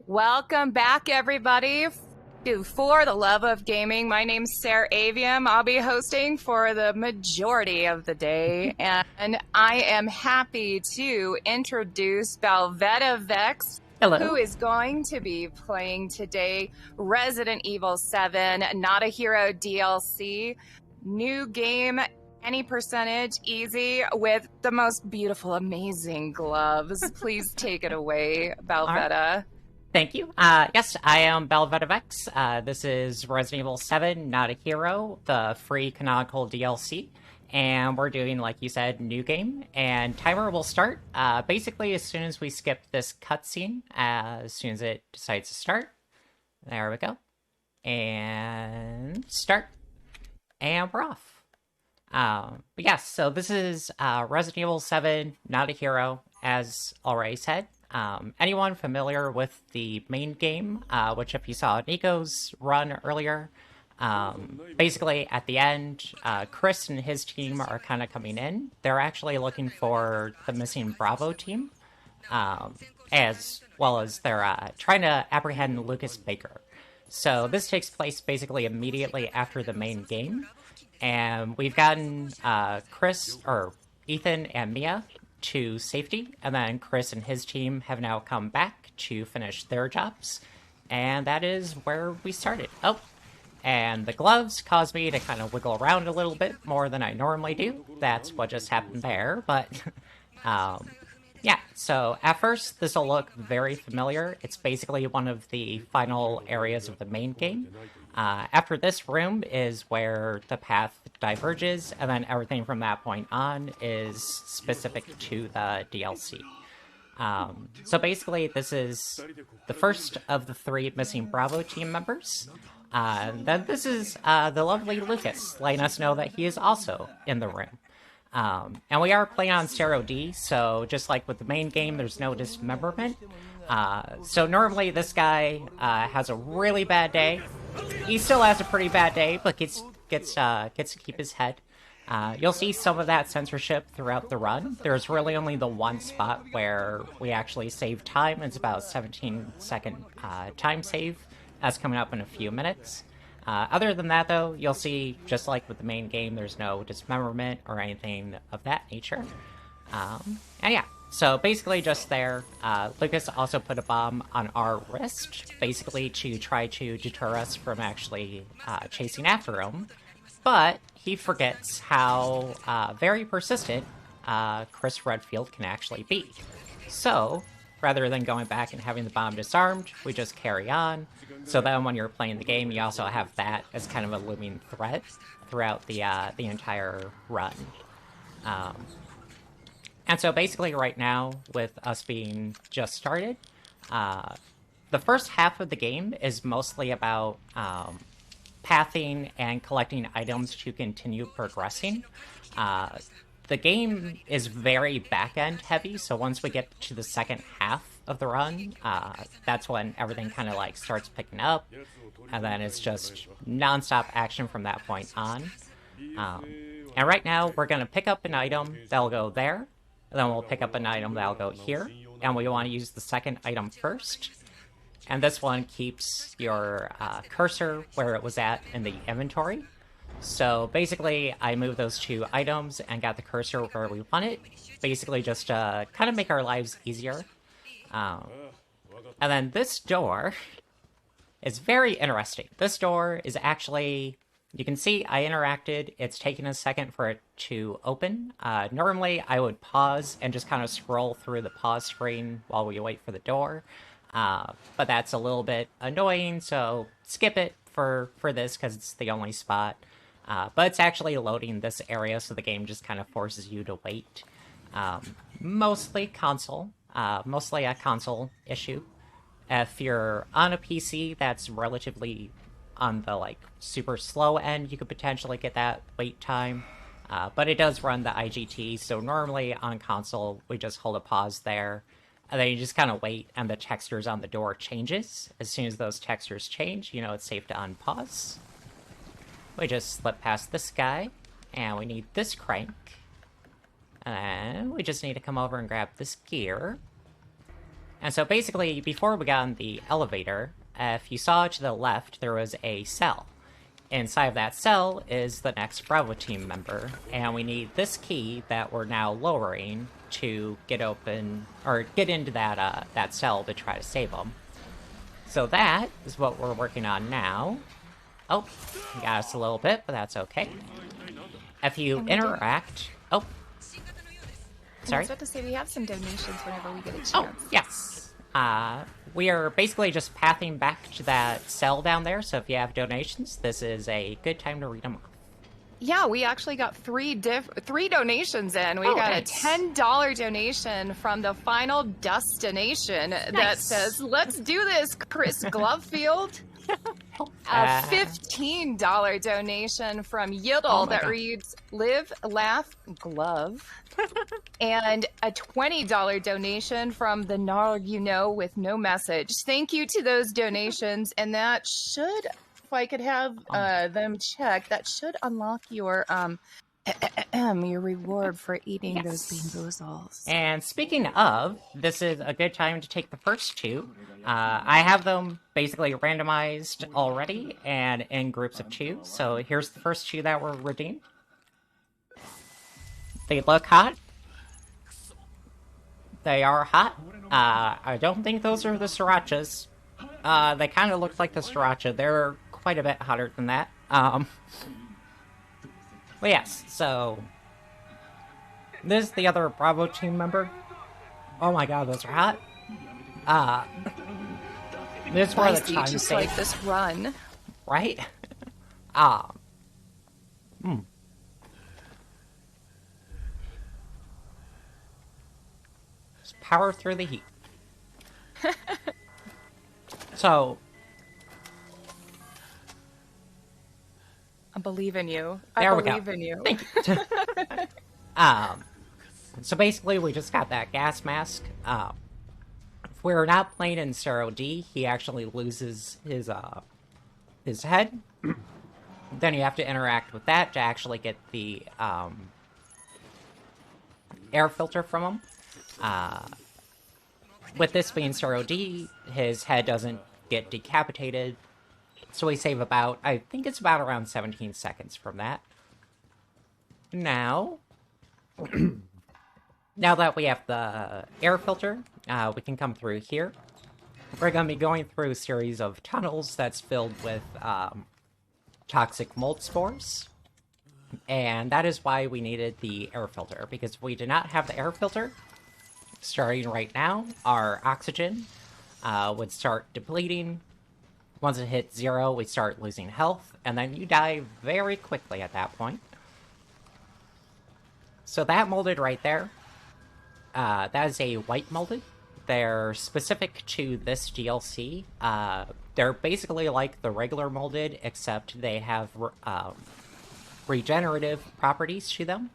Welcome back, everybody, to For the Love of Gaming. My name's Sarah Avium. I'll be hosting for the majority of the day, and I am happy to introduce BalvedaVex, who Hello. is going to be playing today Resident Evil 7, Not a Hero DLC. New game, any percentage, easy, with the most beautiful, amazing gloves. Please take it away, Balveda. Thank you. Yes, I am BalvedaVex. This is Resident Evil 7, Not a Hero, the free canonical DLC. And we're doing, like you said, new game. And timer will start basically as soon as we skip this cutscene, as soon as it decides to start. There we go. And start. And we're off. But yes, so this is Resident Evil 7, Not a Hero, as already said. Anyone familiar with the main game, which if you saw Nico's run earlier, basically at the end, Chris and his team are kind of coming in. They're actually looking for the missing Bravo team, as well as they're trying to apprehend Lucas Baker. So this takes place basically immediately after the main game, and we've gotten Chris, or Ethan and Mia, to safety, and then Chris and his team have now come back to finish their jobs, and that is where we started. Oh, and the gloves caused me to kind of wiggle around a little bit more than I normally do. That's what just happened there, but yeah, so at first this will look very familiar. It's basically one of the final areas of the main game. After this room is where the path diverges, and then everything from that point on is specific to the DLC. So basically, this is the first of the 3 missing Bravo team members. Then this is the lovely Lucas, letting us know that he is also in the room. And we are playing on Stereo D, so just like with the main game, there's no dismemberment. So normally this guy has a really bad day. He still has a pretty bad day, but gets to keep his head. You'll see some of that censorship throughout the run. There's really only the one spot where we actually save time. It's about a 17-second time save. That's coming up in a few minutes. Other than that, though, you'll see, just like with the main game, there's no dismemberment or anything of that nature. And yeah, so basically just there, Lucas also put a bomb on our wrist, basically to try to deter us from actually chasing after him. But he forgets how very persistent Chris Redfield can actually be. So, rather than going back and having the bomb disarmed, we just carry on. So then when you're playing the game, you also have that as kind of a looming threat throughout the entire run. And so basically right now, with us being just started, the first half of the game is mostly about pathing and collecting items to continue progressing. The game is very back-end heavy, so once we get to the second half of the run, that's when everything kind of like starts picking up, and then it's just non-stop action from that point on. And right now, we're going to pick up an item that'll go there, and then we'll pick up an item that'll go here, and we want to use the second item first. And this one keeps your cursor where it was at in the inventory. So basically, I moved those 2 items and got the cursor where we want it. Basically just to kind of make our lives easier. And then this door is very interesting. This door is actually, you can see I interacted. It's taken a second for it to open. Normally, I would pause and just kind of scroll through the pause screen while we wait for the door. But that's a little bit annoying, so skip it for this because it's the only spot. But it's actually loading this area, so the game just kind of forces you to wait. Mostly a console issue. If you're on a PC that's relatively on the like super slow end, you could potentially get that wait time. But it does run the IGT, so normally on console we just hold a pause there, and then you just kind of wait, and the textures on the door changes. As soon as those textures change, you know it's safe to unpause. We just slip past this guy, and we need this crank. And we just need to come over and grab this gear. And so basically, before we got on the elevator, if you saw to the left, there was a cell. Inside of that cell is the next Bravo team member, and we need this key that we're now lowering to get open, or get into that cell to try to save them. So that is what we're working on now. Oh, got us a little bit, but that's okay. If you interact... Oh. Sorry? I was about to say, we have some donations whenever we get a chance. Oh, yes. We are basically just pathing back to that cell down there, so if you have donations, this is a good time to read them off. Yeah, we actually got three donations in. We got nice. a $10 donation from the Final Destination that says, "Let's do this, Chris Glovefield." A $15 donation from Yiddle that reads, "Live, laugh, glove." And a $20 donation from the Narg You Know with no message. Thank you to those donations, and that should, if I could have them check, that should unlock your your reward for eating those Bean Boozles. And speaking of, this is a good time to take the first two. I have them basically randomized already and in groups of 2. So here's the first 2 that were redeemed. They look hot. They are hot. I don't think those are the srirachas. They kind of look like the sriracha. They're quite a bit hotter than that. But yes, so this is the other Bravo team member. Oh my god, those are hot. This is where the time just like this run. Right? Just power through the heat. So I believe in you. There we go. I believe in you. Thank you. So basically, we just got that gas mask. If we're not playing in Zero D, he actually loses his head. Then you have to interact with that to actually get the air filter from him. With this being Zero D, his head doesn't get decapitated. So we save about, I think it's about around 17 seconds from that. Now, now that we have the air filter, we can come through here. We're going to be going through a series of tunnels that's filled with toxic mold spores. And that is why we needed the air filter, because if we did not have the air filter, starting right now, our oxygen would start depleting. Once it hits 0, we start losing health, and then you die very quickly at that point. So that molded right there, that is a white molded. They're specific to this DLC. They're basically like the regular molded, except they have regenerative properties to them.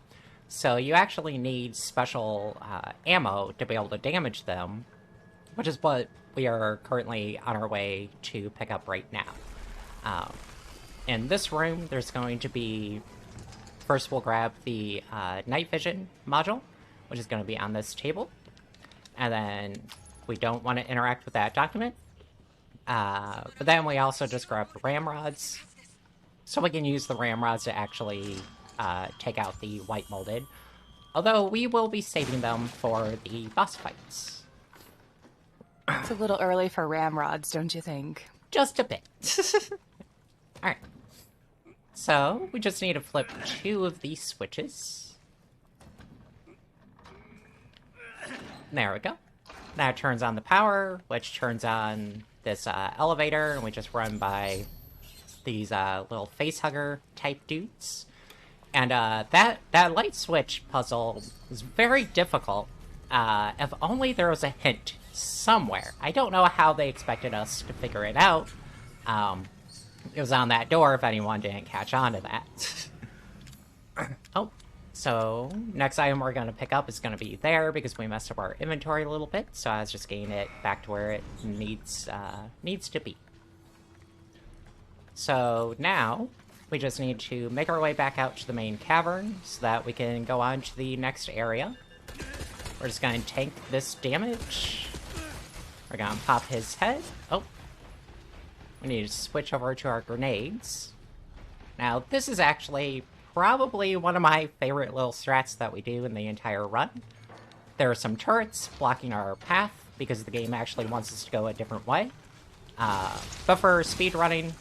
So you actually need special ammo to be able to damage them, which is what we are currently on our way to pick up right now. In this room, there's going to be... First, we'll grab the night vision module, which is going to be on this table. And then we don't want to interact with that document. But then we also just grab the ramrods. So we can use the ramrods to actually take out the white molded. Although we will be saving them for the boss fights. It's a little early for ramrods, don't you think? Just a bit. Alright. So, we just need to flip 2 of these switches. There we go. That turns on the power, which turns on this elevator, and we just run by these little facehugger type dudes. And that light switch puzzle is very difficult. If only there was a hint somewhere. I don't know how they expected us to figure it out. It was on that door if anyone didn't catch on to that. Oh, so next item we're going to pick up is going to be there because we messed up our inventory a little bit, so I was just getting it back to where it needs to be. So now we just need to make our way back out to the main cavern so that we can go on to the next area. We're just going to tank this damage. We're gonna pop his head. Oh. We need to switch over to our grenades. Now, this is actually probably one of my favorite little strats that we do in the entire run. There are some turrets blocking our path because the game actually wants us to go a different way. But for speedrunning,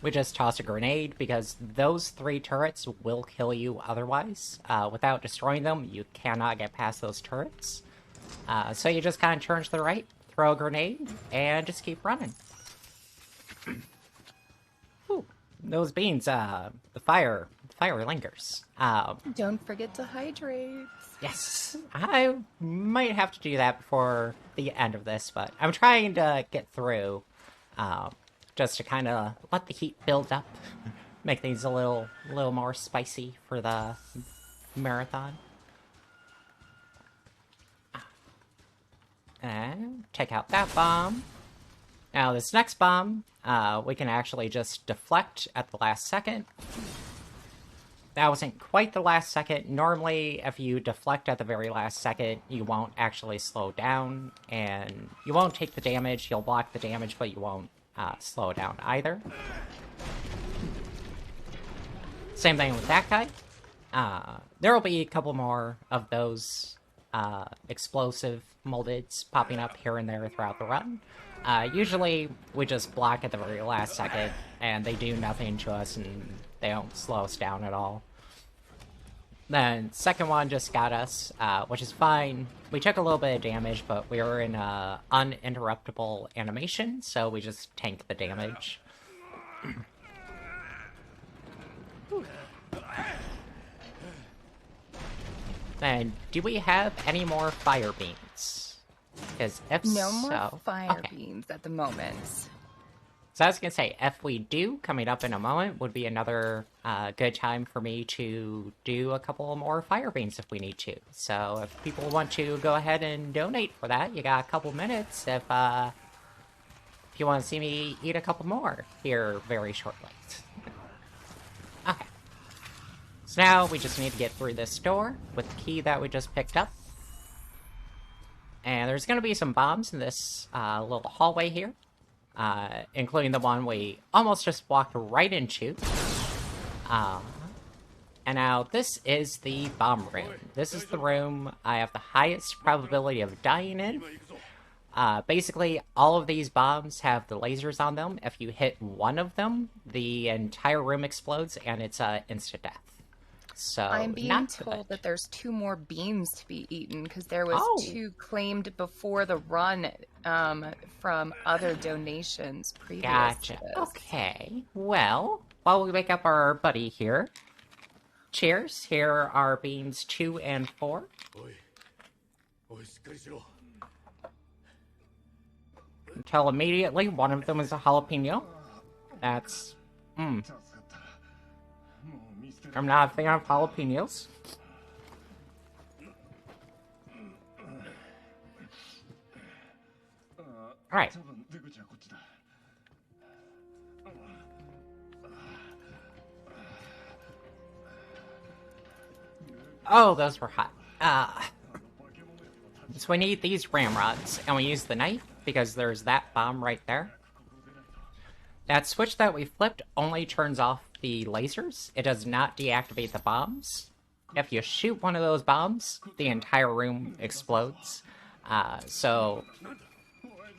we just toss a grenade because those 3 turrets will kill you otherwise. Without destroying them, you cannot get past those turrets. So you just kind of turn to the right, throw a grenade, and just keep running. Ooh, those beans, the fire lingers. Don't forget to hydrate. Yes, I might have to do that before the end of this, but I'm trying to get through, just to kind of let the heat build up, make things a little more spicy for the marathon. And take out that bomb. Now this next bomb, we can actually just deflect at the last second. That wasn't quite the last second. Normally, if you deflect at the very last second, you won't actually slow down, and you won't take the damage. You'll block the damage, but you won't slow down either. Same thing with that guy. There will be a couple more of those explosive moldeds popping up here and there throughout the run. Usually, we just block at the very last second, and they do nothing to us, and they don't slow us down at all. Then, second one just got us, which is fine. We took a little bit of damage, but we were in a uninterruptible animation, so we just tank the damage. Then, do we have any more fire beams? Because if No more so, fire okay. beams at the moment. So I was going to say, if we do, coming up in a moment, would be another good time for me to do a couple more fire beams if we need to. So if people want to go ahead and donate for that, you got a couple minutes if you want to see me eat a couple more here very shortly. Okay. So now we just need to get through this door with the key that we just picked up. And there's going to be some bombs in this little hallway here. Including the one we almost just walked right into. And now this is the bomb room. This is the room I have the highest probability of dying in. Basically, all of these bombs have the lasers on them. If you hit one of them, the entire room explodes, and it's instant death. So I'm being not told good. that there's 2 more beams to be eaten because there was Oh. 2 claimed before the run from other donations previous Gotcha. to this. Okay. Well, while we wake up our buddy here, cheers. Here are beans 2 and 4. Until immediately, one of them is a jalapeno. That's... I'm not a fan of jalapenos. Alright. Oh, those were hot. So we need these ramrods, and we use the knife, because there's that bomb right there. That switch that we flipped only turns off the lasers. It does not deactivate the bombs. If you shoot one of those bombs, the entire room explodes. So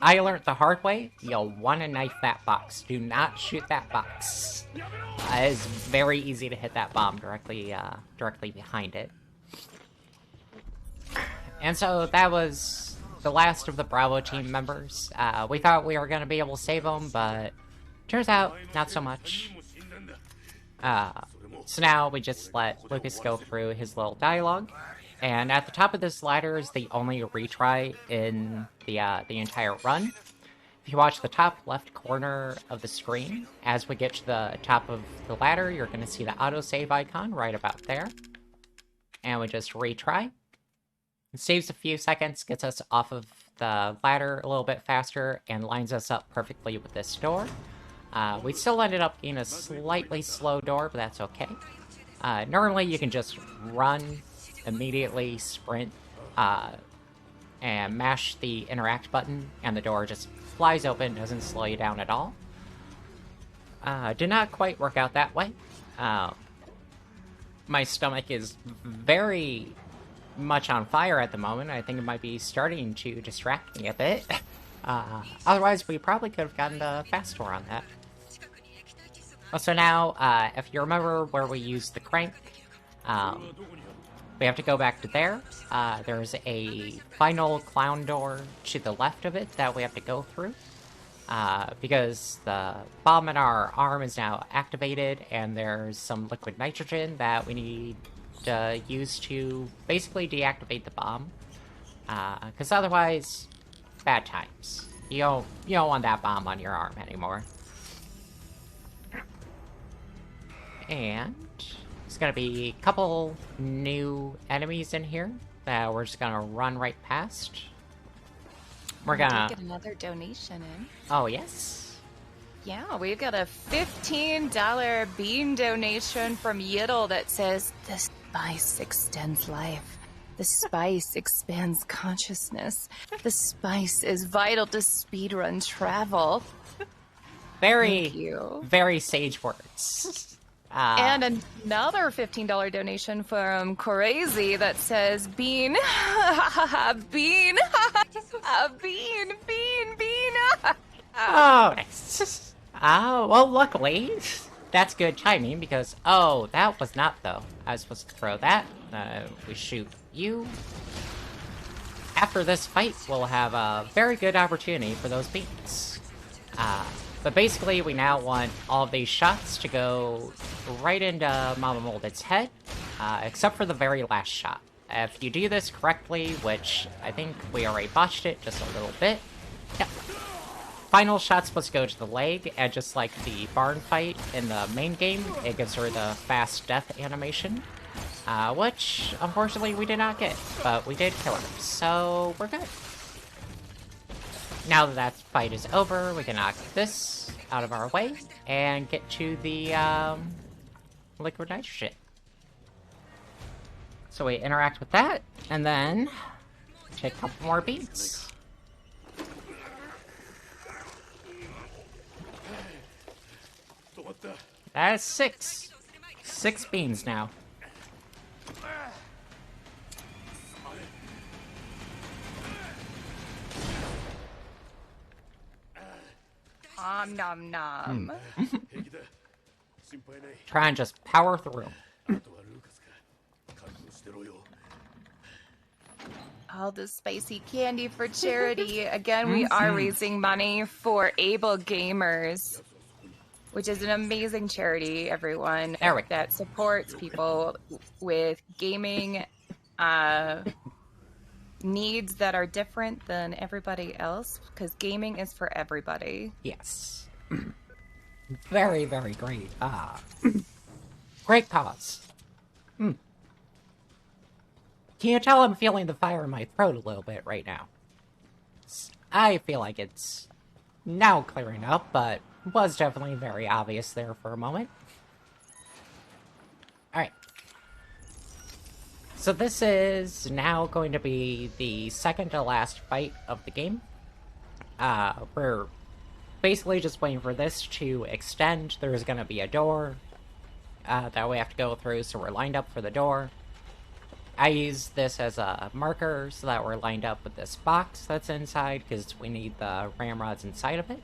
I learned the hard way. You'll want to knife that box. Do not shoot that box. It's very easy to hit that bomb directly behind it. And so that was the last of the Bravo team members. We thought we were going to be able to save them, but turns out not so much. So now we just let Lucas go through his little dialogue. And at the top of this ladder is the only retry in the entire run. If you watch the top left corner of the screen, as we get to the top of the ladder, you're going to see the autosave icon right about there. And we just retry. It saves a few seconds, gets us off of the ladder a little bit faster, and lines us up perfectly with this door. We still ended up being a slightly slow door, but that's okay. Normally you can just run, immediately sprint, and mash the interact button, and the door just flies open, doesn't slow you down at all. Did not quite work out that way. My stomach is very much on fire at the moment. I think it might be starting to distract me a bit. Otherwise, we probably could have gotten the fast tour on that. So now, if you remember where we used the crank, we have to go back to there. There's a final clown door to the left of it that we have to go through. Because the bomb in our arm is now activated, and there's some liquid nitrogen that we need to use to basically deactivate the bomb. Because otherwise, bad times. You don't want that bomb on your arm anymore. And there's gonna be a couple new enemies in here that we're just gonna run right past. We're gonna get another donation in. Oh, yes? Yeah, we've got a $15 bean donation from Yiddle that says, "The spice extends life. The spice expands consciousness. The spice is vital to speedrun travel." Thank you. Very sage words. And another $15 donation from Crazy that says, "Bean, bean, bean." Oh, nice. Well, luckily, that's good timing because, that was not, though. I was supposed to throw that. We shoot you. After this fight, we'll have a very good opportunity for those beans. But basically, we now want all of these shots to go right into Mama Molded's head, except for the very last shot. If you do this correctly, which I think we already botched it just a little bit, yep. Final shot's supposed to go to the leg, and just like the barn fight in the main game, it gives her the fast death animation, which, unfortunately, we did not get, but we did kill her, so we're good. Now that that fight is over, we can knock this out of our way and get to the liquid nitrogen. So we interact with that, and then take a couple more beans. That's 6. 6 beans now. Nom nom. Try and just power through. All the spicy candy for charity. Again, we are raising money for Able Gamers, which is an amazing charity, everyone, that supports people with gaming needs that are different than everybody else, because gaming is for everybody. Yes. Very, very great. Great cause. Can you tell I'm feeling the fire in my throat a little bit right now? I feel like it's now clearing up, but was definitely very obvious there for a moment. Alright. So this is now going to be the second to last fight of the game. We're basically just waiting for this to extend. There's going to be a door that we have to go through, so we're lined up for the door. I use this as a marker so that we're lined up with this box that's inside, because we need the ramrods inside of it.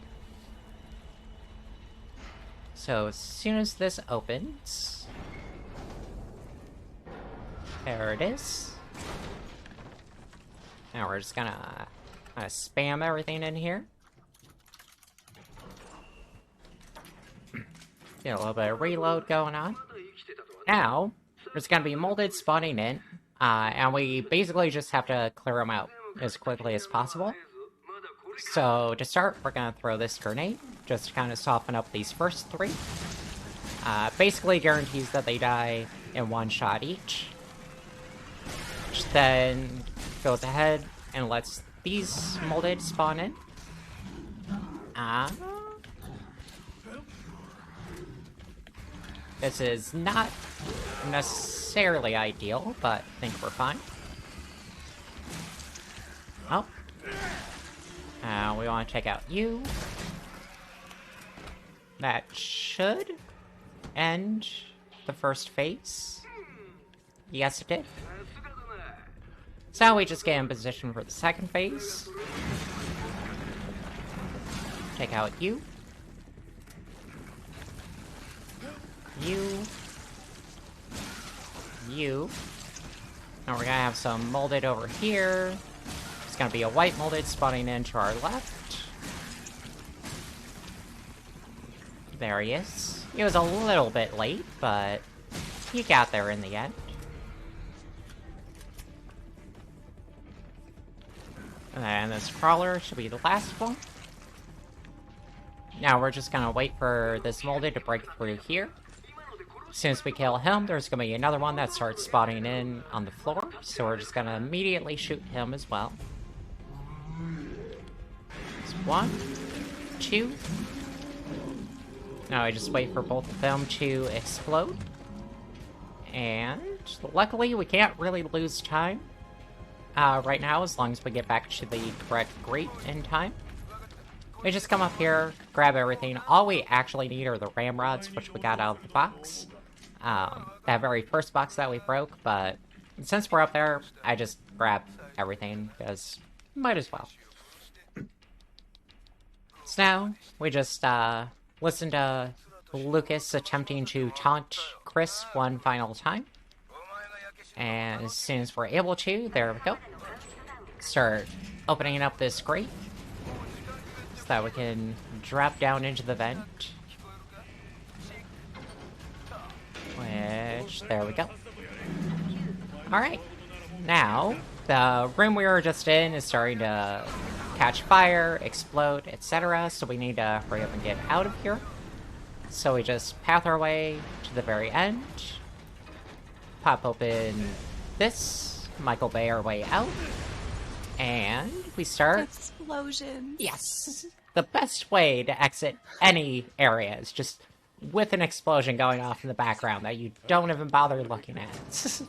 So as soon as this opens... There it is. Now we're just gonna spam everything in here. Get a little bit of reload going on. Now, there's gonna be molded spawning in, and we basically just have to clear them out as quickly as possible. So, to start, we're gonna throw this grenade, just to kind of soften up these first 3. Basically guarantees that they die in 1 shot each. Which then goes ahead and lets these molded spawn in. This is not necessarily ideal, but I think we're fine. we want to take out you. That should end the first phase. Yes, it did. So now we just get in position for the second phase. Take out you. You. You. Now we're gonna have some molded over here. It's gonna be a white molded spawning in to our left. There he is. He was a little bit late, but he got there in the end. And then this crawler should be the last one. Now we're just gonna wait for this molded to break through here. As soon as we kill him, there's gonna be another one that starts spawning in on the floor, so we're just gonna immediately shoot him as well. It's 1, 2. Now I just wait for both of them to explode. And luckily we can't really lose time right now, as long as we get back to the correct grate in time. We just come up here, grab everything. All we actually need are the ramrods, which we got out of the box. That very first box that we broke, but since we're up there, I just grab everything, because might as well. So now, we just listen to Lucas attempting to taunt Chris one final time. And as soon as we're able to, there we go. Start opening up this grate, so that we can drop down into the vent. Which, there we go. Alright. Now, the room we were just in is starting to catch fire, explode, etc. So we need to hurry up and get out of here. So we just path our way to the very end. Pop open this. Michael Bay our way out. And we start... Explosions. Yes. The best way to exit any area is just with an explosion going off in the background that you don't even bother looking at.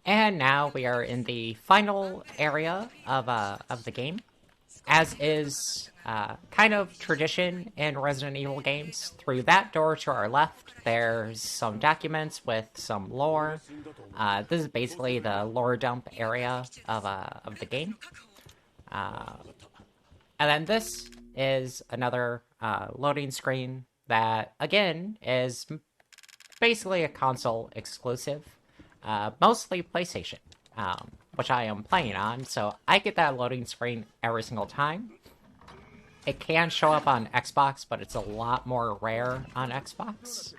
And now we are in the final area of the game. As is kind of tradition in Resident Evil games, through that door to our left, there's some documents with some lore. This is basically the lore dump area of the game. And then this is another loading screen that, again, is basically a console exclusive. Mostly PlayStation, which I am playing on, so I get that loading screen every single time. It can show up on Xbox, but it's a lot more rare on Xbox.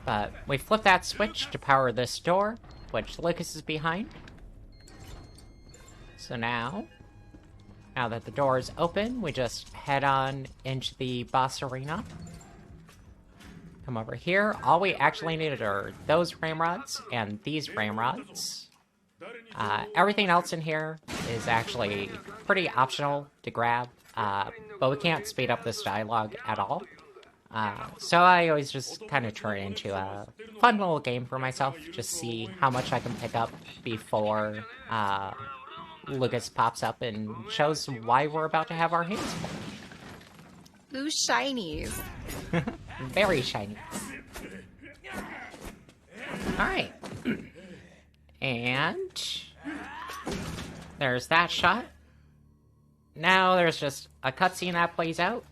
But we flip that switch to power this door, which Lucas is behind. So now that the door is open, we just head on into the boss arena. Come over here. All we actually needed are those ramrods and these ramrods. Everything else in here is actually pretty optional to grab, but we can't speed up this dialogue at all. So I always just kind of turn it into a fun little game for myself, just see how much I can pick up before Lucas pops up and shows why we're about to have our hands full. Ooh, shinies. Very shiny. Alright. And there's that shot. Now there's just a cutscene that plays out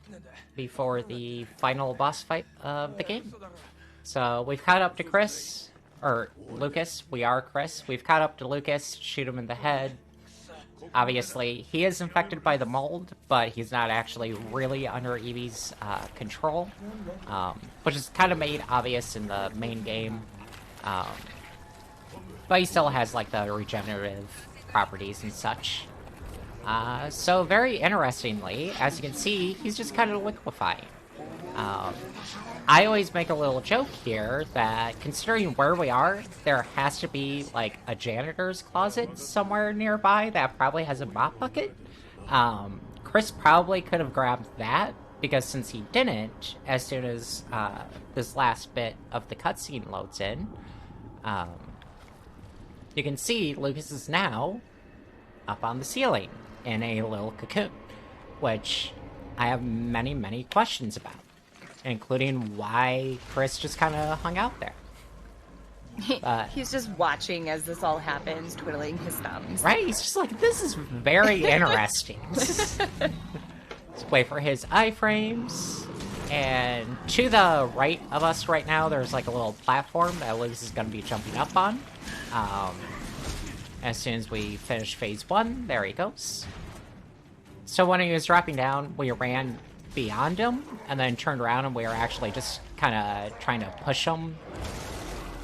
before the final boss fight of the game. So we've caught up to Chris, or Lucas. We are Chris. We've caught up to Lucas, shoot him in the head. Obviously, he is infected by the mold, but he's not actually really under Evie's control, which is kind of made obvious in the main game. But he still has, like, the regenerative properties and such. So very interestingly, as you can see, he's just kind of liquefying. I always make a little joke here that, considering where we are, there has to be, like, a janitor's closet somewhere nearby that probably has a mop bucket. Chris probably could have grabbed that, because since he didn't, as soon as this last bit of the cutscene loads in, you can see Lucas is now up on the ceiling in a little cocoon, which I have many, many questions about, including why Chris just kind of hung out there. He's just watching as this all happens, twiddling his thumbs. Right? He's just like, this is very interesting. Let's wait for his iframes. And to the right of us right now, there's like a little platform that Liz is going to be jumping up on. As soon as we finish phase 1, there he goes. So when he was dropping down, we ran beyond him, and then turned around, and we were actually just kind of trying to push him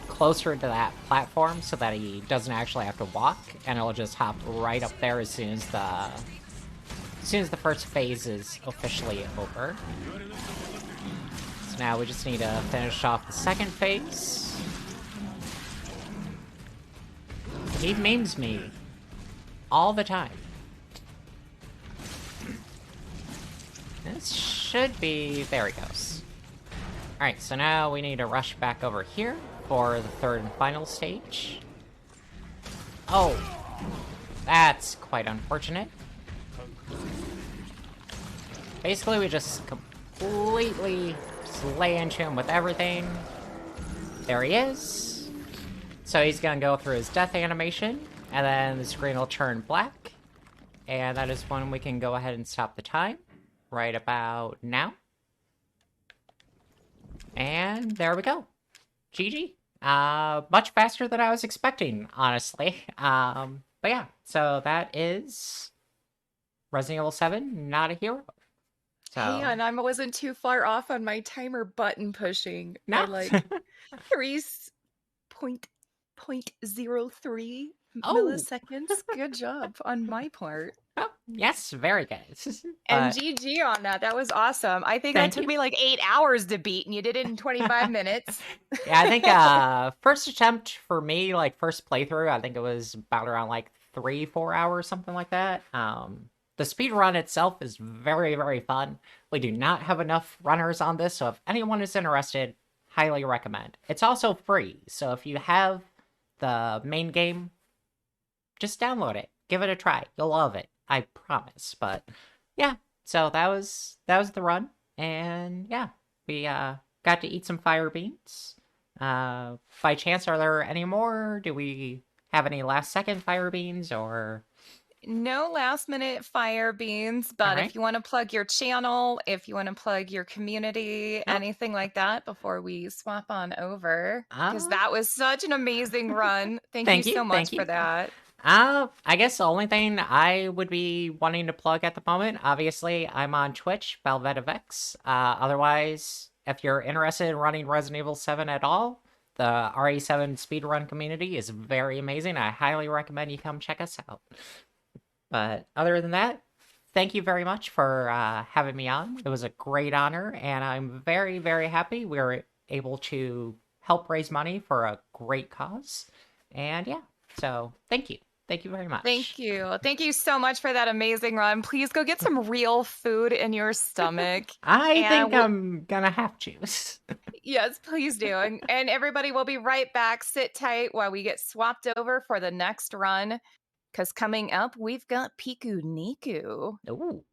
closer to that platform so that he doesn't actually have to walk, and it'll just hop right up there as soon as the first phase is officially over. So now we just need to finish off the second phase. He memes me all the time. This should be... there he goes. Alright, so now we need to rush back over here for the third and final stage. Oh, that's quite unfortunate. Basically, we just completely just lay into him with everything. There he is. So he's gonna go through his death animation, and then the screen will turn black. And that is when we can go ahead and stop the time. Right about now. And there we go. GG. Much faster than I was expecting, honestly. But yeah, so that is Resident Evil 7, Not a Hero. So... hey, and I wasn't too far off on my timer button pushing. No. Like 3.03 Oh. milliseconds. Good job on my part. Oh, yes, very good. And GG on that. That was awesome. I think that took me like 8 hours to beat, and you did it in 25 minutes. Yeah, I think first attempt for me, like first playthrough, I think it was about around like 3-4 hours, something like that. The speed run itself is very, very fun. We do not have enough runners on this, so if anyone is interested, highly recommend. It's also free, so if you have the main game, just download it. Give it a try. You'll love it. I promise. But yeah, so that was the run. And yeah, we got to eat some fire beans. By chance, are there any more? Do we have any last second fire beans or... No last minute fire beans, but Alright. if you want to plug your channel, if you want to plug your community, anything like that before we swap on over, because that was such an amazing run. Thank you so much for that. I guess the only thing I would be wanting to plug at the moment, obviously, I'm on Twitch, BalvedaVex. Otherwise, if you're interested in running Resident Evil 7 at all, the RE7 speedrun community is very amazing. I highly recommend you come check us out. But other than that, thank you very much for having me on. It was a great honor, and I'm very, very happy we were able to help raise money for a great cause. And yeah, so thank you. Thank you very much. Thank you. Thank you so much for that amazing run. Please go get some real food in your stomach. I think I'm gonna have to. Yes, please do. And everybody will be right back. Sit tight while we get swapped over for the next run. Because coming up, we've got Piku Niku. Ooh.